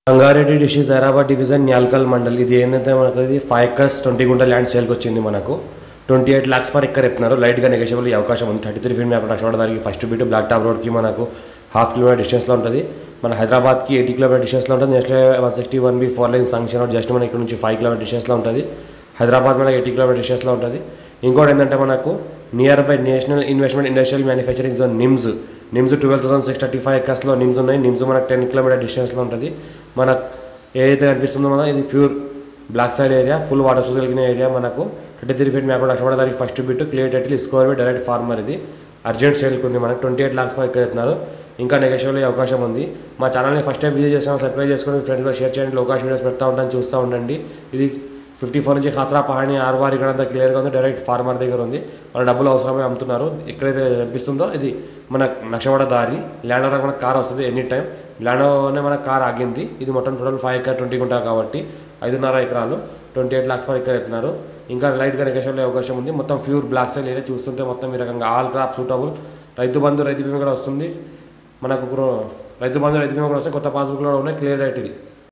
Rangareddy district Hyderabad division Nyalkal mandal. ఇది ఏంటంటే మనకు ఇది 5 acres 20 గుంట ల్యాండ్ సేల్కి వచ్చింది. మనకు 28 lakhs పర్ ఎక్కర్ చెప్తున్నారు. లైట్గా నెగోషియబుల్ అవకాశం ఉంది. 33 feet మ్యాప్ నక్షవాడదానికి ఫస్ట్ బిట్ బ్లాక్ టాప్ రోడ్కి మనకు 1/2 kilometer డిస్టెన్స్లో ఉంటుంది. మన హైదరాబాద్కి 80 kilometer డిస్టెన్స్లో ఉంటుంది. National 161B 4 lane sanction out just మన ఇక్కడ నుంచి 5 kilometer డిస్టెన్స్లో ఉంటుంది. హైదరాబాద్ మనకి 80 kilometer డిస్టెన్స్లో ఉంటుంది. ఇంకోటి ఏంటంటే మనకు near by national investment industrial manufacturing zone NIMS 12,635 acres NIMS ఉన్నాయి. నిమ్స్ మనకు 10 kilometer డిస్టెన్స్లో ఉంటుంది. మనకు ఏదైతే కనిపిస్తుందో మనం ఇది pure black side area, full water source కలిగిన ఏరియా. మనకు 33 feet మ్యాప్ నక్షవాడదానికి first bit clear title score direct farmer. ఇది అర్జెంట్ సేల్కి ఉంది. మనకు 28 lakhs పర్ ఎక్కర్ చెప్తున్నారు. ఇంకా నెగోషియబుల్ అవకాశం ఉంది. మా ఛానల్ని ఫస్ట్ టైం విజిట్ చేస్తాను, సబ్స్క్రైబ్ చేసుకొని ఫ్రెండ్స్లో షేర్ చేయండి. లోకాష్ వీడియోస్ పెడతా ఉంటాను, చూస్తూ ఉండండి. ఇది 54 నుంచి ఖాసరా పహాణి ఆర్వార్ ఇక్కడ అంతా క్లియర్గా ఉంది. డైరెక్ట్ ఫార్మర్ దగ్గర ఉంది. వాళ్ళ డబ్బులు అవసరమే అమ్ముతున్నారు. ఎక్కడైతే కనిపిస్తుందో ఇది మన నక్షవాడ దారి. ల్యాండ్ వరకు మనకు కార్ వస్తుంది ఎనీ టైం. ల్యాండ్లోనే మన కార్ ఆగింది. ఇది మొత్తం టోటల్ 5 acres 20 గుంట కాబట్టి 5.5 ఎకరాలు 28 lakhs పర్ ఎక్కర్ చెప్తున్నారు. ఇంకా లైట్గా నెగోషియబుల్ అవకాశం ఉంది. మొత్తం ప్యూర్ బ్లాక్ సైడ్ ఏరియా చూస్తుంటే మొత్తం ఈ రకంగా all crop suitable. Rythu Bandhu రైతు బీమా కూడా వస్తుంది మనకు. రైతు బంధు రైతు బీమా కూడా వస్తుంది. కొత్త పాస్బుక్లో ఉన్నాయి. Clear title.